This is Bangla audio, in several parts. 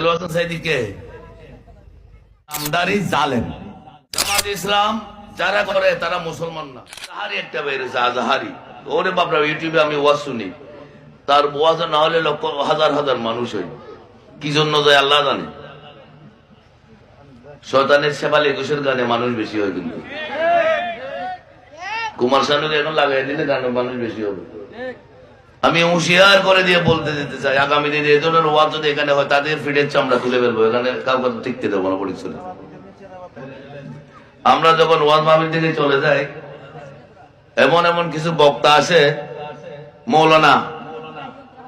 দেলোয়ার হোসেন সাঈদী কে? আমদারি জালেম। জামাত ইসলাম যারা করে তারা মুসলমান না। আজাহারি একটা বেরিয়েছে, আজাহারি। ওরে বাপরা, ইউটিউবে আমি ওয়াজ শুনি, তার ওয়াজ না হলে লক্ষ হাজার হাজার মানুষ হয়। কি জন্য যায় আল্লাহ জানে। শয়তানের সেবাল 21-এর গানে মানুষ বেশি হয়, কিন্তু কুমার শানুকে এখন লাগাই দিলে গানে মানুষ বেশি হবে। আমি হুঁশিয়ার করে দিয়ে বলতে যেতে চাই, আগামী দিনে এই ধরনের ওয়াজ যদি এখানে হয়, তাদের ফিডের চামড়া তুলে ফেলবো। এখানে কাউকে টিকতে দেবো না পরিচয়। আমরা যখন ওয়াজ মাহফিল থেকে চলে যাই, এমন এমন কিছু বক্তা আসে, মৌলানা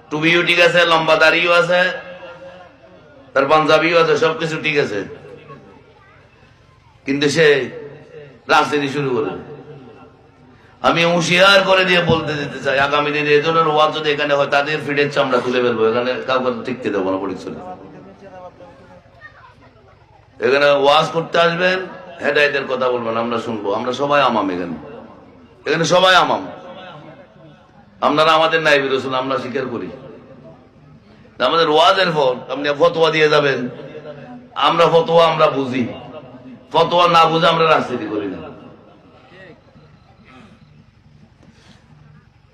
টুপিও ঠিক আছে, লম্বা দাড়িও আছে, তার পাঞ্জাবিও আছে, সবকিছু ঠিক আছে, কিন্তু সে রাজনীতি শুরু করে। আমি হুঁশিয়ার করে দিয়ে বলতে যেতে চাই, আগামী দিনে এই ধরনের ওয়াজ যদি এখানে হয়, তাদের ফিডের চামড়া তুলে ফেলবো। এখানে কাউকে টিকতে দেবো না পরিচয়। এখানে ওয়াজ করতে আসবেন, হেদায়েতের কথা বলবেন, আমরা শুনবো। আমরা সবাই আমাম, এখানে সবাই আমাম। আপনারা আমাদের নাইবি রাসূল, আমরা স্বীকার করি। আমাদের ওয়াজের পর আপনি ফতোয়া দিয়ে যাবেন, আমরা ফতোয়া আমরা বুঝি, ফতোয়া না বুঝে আমরা রাজনীতি করি না।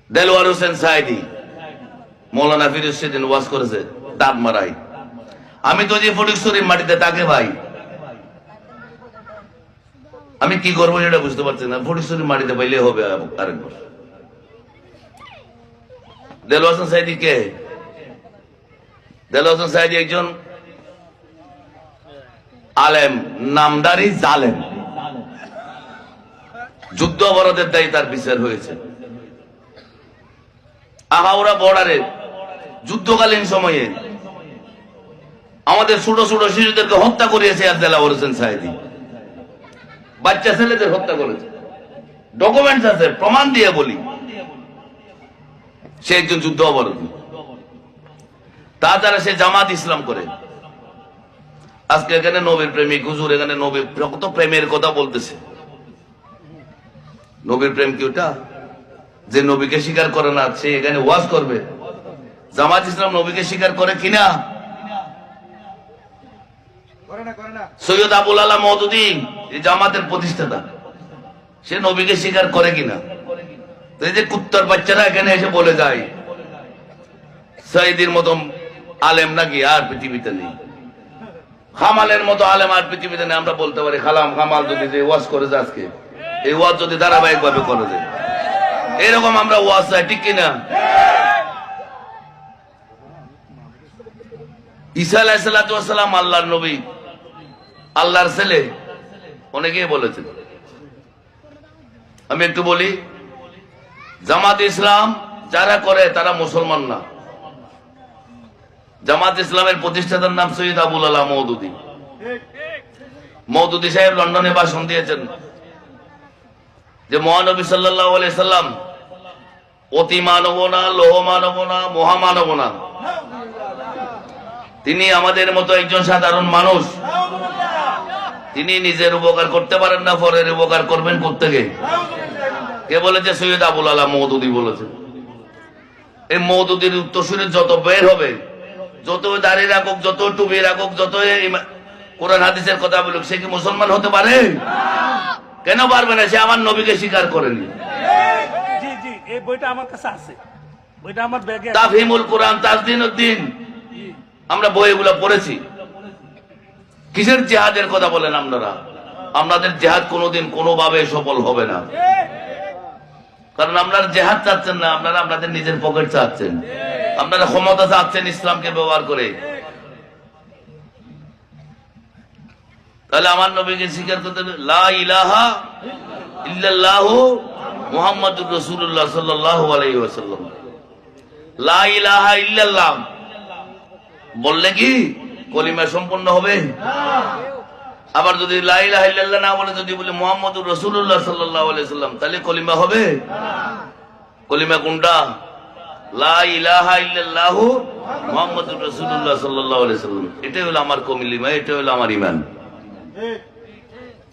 দেলোয়ার হোসেন সাঈদী মৌলানা ফিরোজ সেদিন ওয়াজ করেছে দাঁত মারাই। আমি তো যে ফটিকছড়ির মাটিতে তাকে ভাই, আমি কি করবো সেটা বুঝতে পারছি না। ফটিকছড়ির মাটিতে পাইলে হবে আরেকবার। দেলোয়ার হোসেন সাঈদী কে? দেলোয়ার হোসেন সাঈদী একজন আলেম, নামদারি জালেম। যুদ্ধ অপরাধের দায়ী তার বিচার হয়েছে। আখাউড়া বর্ডারে যুদ্ধকালীন সময়ে আমাদের ছোট ছোট শিশুদেরকে হত্যা করিয়েছে দেলোয়ার হোসেন সাঈদী। বাচ্চা ছেলেদের হত্যা করেছে, ডকুমেন্টস আছে, প্রমাণ দিয়ে বলি। সে একজন যুদ্ধ অপরাধী। তাছাড়া সে জামাত ইসলাম করে। আজকে এখানে নবীর প্রেমিক হুজুর এখানে নবীর কত প্রেমের কথা বলতেছে। নবীর প্রেম কি ওটা? যে নবীকে স্বীকার করে না সে এখানে ওয়াজ করবে? জামাত ইসলাম নবীকে স্বীকার করে কিনা? সৈয়দ আবুল আলা মওদুদী জামাতের প্রতিষ্ঠাতা, সে নবীকে স্বীকার করে কিনা? তো এই যে কুত্তার বাচ্চারা এখানে এসে বলে যায় সাঈদীর মতো আলেম নাকি আর পৃথিবীতে নেই, খামালের মতো আলেম আর পৃথিবীতে নেই। আমরা বলতে পারি খামাল যদি যে ওয়াজ করে যায় আজকে, এই ওয়াজ যদি ধারাবাহিক ভাবে করে যায়, এরকম আমরা ওয়াজ চাই, ঠিক কিনা? ঈসা আলাইহিস সালাতু ওয়াস সালাম আল্লাহর নবী, আল্লাহর ছেলে, অনেকেই বলেছেন। আমি একটু বলি, জামাত ইসলাম যারা করে তারা মুসলমান না। জামাত ইসলামের প্রতিষ্ঠাতার নাম সৈয়দ আবুল আলা মওদুদী। মওদুদী সাহেব লন্ডনে ভাষণ দিয়েছেন যে মহানবী সাল্লাল্লাহু আলাইহি সাল্লাম অতি মানব না, লৌহ মানব না, মহামানব না। তিনি আমাদের মতো একজন সাধারণ মানুষ। তিনি নিজের উপকার করতে পারেন না, পরের উপকার করবেন কোত্থেকে? কে বলেছে? সৈয়দ আবুল আলা মওদুদী বলেছে। এই মওদুদীর উত্তরসূরি যত বের হবে, যত দাঁড়িয়ে রাখুক, যত টুপি রাখুক, যত কোরআন হাদিসের কথা বলুক, সে কি মুসলমান হতে পারে? কেন পারবে না? সে আমার নবীকে স্বীকার করেনি। জি জি, এই বইটা আমার কাছে আছে, বইটা আমার ব্যাগে। তাফহিমুল কোরআন, তাজদীনুদ্দিন, আমরা বইগুলো পড়েছি। কিসের জিহাদের কথা বলেন আপনারা? আপনাদের জিহাদ কোনোদিন কোনোভাবে সফল হবে না, কারণ আপনারা জিহাদ চাচ্ছেন না, আপনারা আপনাদের নিজের পকেট চাচ্ছেন, আপনারা ক্ষমতা চাচ্ছেন ইসলামকে ব্যবহার করে। তাহলে আমার নবীকে স্বীকার করতে হবে, লা ইলাহা ইল্লাল্লাহু মুহাম্মাদুর রাসূলুল্লাহ সাল্লাল্লাহু আলাইহি ওয়াসাল্লাম। লা ইলাহা ইল্লাল্লাহ বললে কি কলিমা সম্পূর্ণ হবে? আবার যদি লা ইলাহা ইল্লাল্লাহ না বলে যদি বলে মুহাম্মাদুর রাসূলুল্লাহ সাল্লাল্লাহু আলাইহি ওয়াসাল্লাম, তাহলে কলিমা হবে? কলিমা কোনটা? লা ইলাহা ইল্লাল্লাহু মুহাম্মাদুর রাসূলুল্লাহ সাল্লাল্লাহু আলাইহি ওয়াসাল্লাম। এটাই হলো আমার কলিমা, এটাই হলো আমার ঈমান।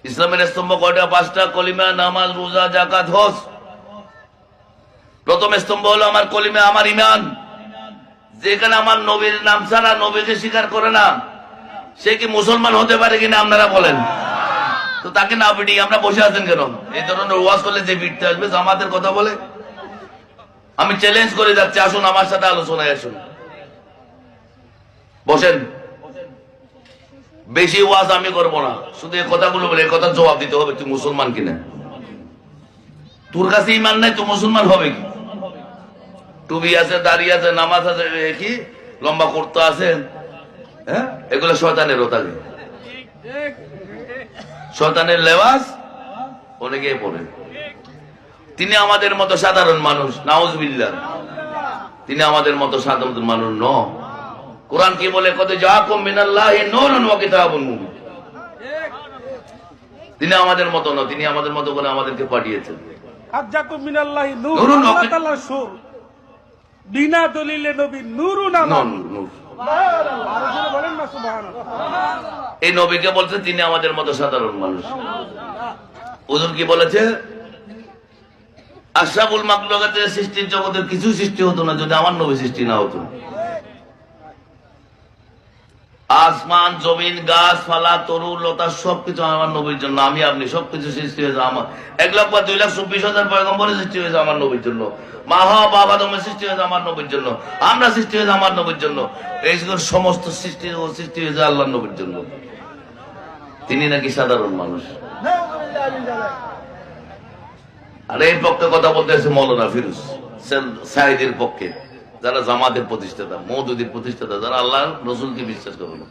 ইসলামের স্তম্ভ কয়টা? 5টা। কলিমা, নামাজ, রোজা, যাকাত, হজ। প্রথম স্তম্ভ হলো আমার কলিমা, আমার ঈমান। যেখানে আমার নবীর নাম ছাড়া নবীকে স্বীকার করে না, সে কি মুসলমান হতে পারে কিনা আপনারা বলেন? তো তাকে না পিটি আমরা বসে আছেন কেন? এই ধরনের ওয়াজ করলে যে বিটতে আসবে জামাতের কথা বলে, আমি চ্যালেঞ্জ করে যাচ্ছি, আসুন আমার সাথে আলোচনায় আসুন, বসেন। বেশি ওয়াজ আমি করবো না, শুধু এই কথাগুলো বলে, এই কথার জবাব দিতে হবে তুই মুসলমান কিনা। তোর কাছে ইমান নাই তো মুসলমান হবে কি? টুপি আছে, দাড়ি আছে, নামাজ আছে, কি লম্বা কুর্তা আছে, হ্যাঁ, এগুলো শয়তানের ওতাকে, শয়তানের লেবাস অনেকে পড়ে। তিনি আমাদের মতো সাধারণ মানুষ, নাউজুবিল্লাহ, তিনি আমাদের মতো সাধারণ মানুষ ন। কোরআন কি বলে? কত জাকুম মিনাল্লাহি নূরুন ওয়া কিতাবুন মুবিন। তিনি আমাদের মতো না, তিনি আমাদের মতো করে আমাদেরকে পাঠিয়েছেন। আজ্জাকুম মিনাল্লাহি নূরুন, আল্লাহ তাআলার সূর, বিনা দলিলে নবী নূরুন আমান। আরো জোরে বলেন না সুবহানাল্লাহ। এই নবীকে বলছে তিনি আমাদের মতো সাধারণ মানুষ। হুজুর কি বলেছে? আশরাফুল মাখলুকাতের সৃষ্টির জগতের কিছু সৃষ্টি হতো না যদি আমার নবী সৃষ্টি না হতো। আসমান, জমিন, গাছপালা, তরু লতা সবকিছু আমার নবীর জন্য। আমি আপনি সবকিছু সৃষ্টি হয়েছে আমার 1,02,24,000 পয়গম্বরের সৃষ্টি হয়েছে আমার নবীর জন্য। মা হওয়া বাবা দমের সৃষ্টি হয়েছে আমার নবীর জন্য। আমরা সৃষ্টি হয়েছে আমার নবীর জন্য। এই সমস্ত সৃষ্টি হয়েছে আল্লাহ নবীর জন্য। তিনি নাকি সাধারণ মানুষ। আর এই পক্ষে কথা বলতে আছে মৌলানা ফিরোজ সাইদের পক্ষে, যারা জামাতের প্রতিষ্ঠাতা, মওদুদির প্রতিষ্ঠাতা, যারা আল্লাহ রসুলকে বিশ্বাস করে না।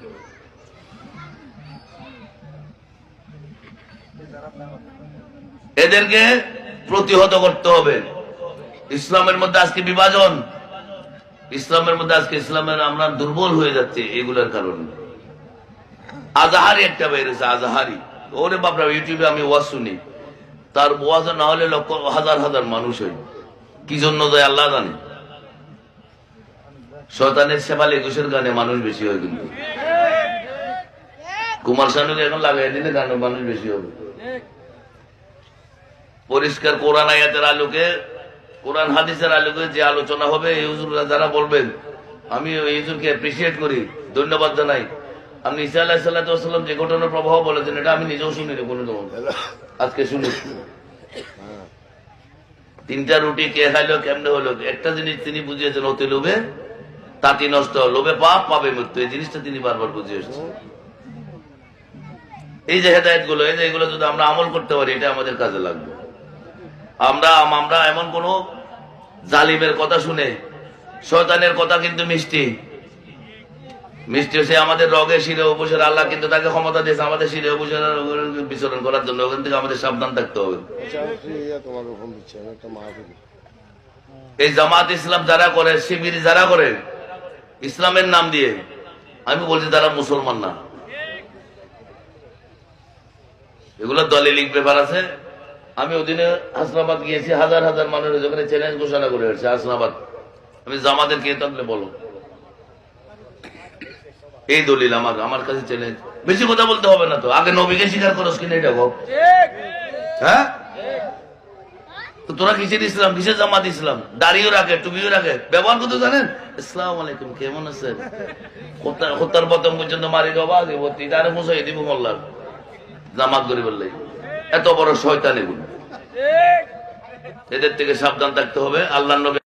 এদেরকে প্রতিহত করতে হবে। ইসলামের মধ্যে আজকে বিভাজন, ইসলামের মধ্যে আজকে ইসলামের আমরা দুর্বল হয়ে যাচ্ছে এগুলোর কারণে। আজাহারি একটা বেরিয়েছে, আজাহারি, ওরে বাপরা, ইউটিউবে আমি ওয়াজ শুনি, তার ওয়াজ না হলে লক্ষ হাজার হাজার মানুষ হয়। কি জন্য যায় আল্লাহ জানে। শয়তানের শেফালি ঘোষের গানে মানুষ বেশি হয়, কিন্তু কুমার শানুকে এখন লাগাই দিলে গানে মানুষ বেশি হবে। পরিষ্কার কোরআন আয়াতের আলোকে, কোরআন হাদিসের আলোকে যে আলোচনা হবে, এই হুজুররা যারা বলবেন, আমি এই হুজুরকে অ্যাপ্রিসিয়েট করি, ধন্যবাদ জানাই। আপনি ঈসা আলাইহিস সালাম যে ঘটনার প্রভাব বলেছেন, এটা আমি নিজেও শুনিনি কোনো তখন, আজকে শুনি। 3টা রুটি কে খাইলো, কেমনে হলো? একটা জিনিস তিনি বুঝিয়েছেন, অতি লোভে তাঁতি নষ্ট, লোভে পাপ, পাবে মৃত্যু। এই জিনিসটা তিনি বারবার বুঝিয়ে এসেছেন। এই যে হেদায়েত গুলো, এই যে এগুলো যদি আমরা আমল করতে পারি, এটা আমাদের কাজে লাগবে। আমরা এমন কোন জালিমের কথা শুনে, শয়তানের কথা কিন্তু মিষ্টি মিষ্টি হচ্ছে আমাদের রগে শিরে উপসের। আল্লাহ কিন্তু তাকে ক্ষমতা দিয়েছে আমাদের শিরে উপসের বিচরণ করার জন্য। ওখান থেকে আমাদের সাবধান থাকতে হবে। এই জামাত ইসলাম যারা করে, শিবির যারা করে ইসলামের নাম দিয়ে, আমি বলছি তারা মুসলমান না। এগুলো দলিলিক পেপার আছে। আমি ওদিনে হাসনাবাদ গিয়েছি, হাজার হাজার মানুষ ওখানে চ্যালেঞ্জ ঘোষণা করে আসছে হাসনাবাদ। আমি জামাতের কে থাকলে বলো, এই দলিল আমার কাছে চ্যালেঞ্জ। বেশি কথা বলতে হবে না তো, আগে নবীকে স্বীকার করো কিনা এটা বল। হ্যাঁ, তো তোরা কিসের ইসলাম, কিসের জামাত ইসলাম? দাড়িও রাখে, টুপিও রাখে, ব্যবহার করতে জানেন? আসসালামু আলাইকুম, কেমন আছেন? হত্যার বতম পর্যন্ত মারি দেবো, আগে ভর্তি তারে মুসাই দিব মোল্লার জামাত করি বললে। এত বড় শয়তান এগুলো, এদের থেকে সাবধান থাকতে হবে। আল্লাহ নবী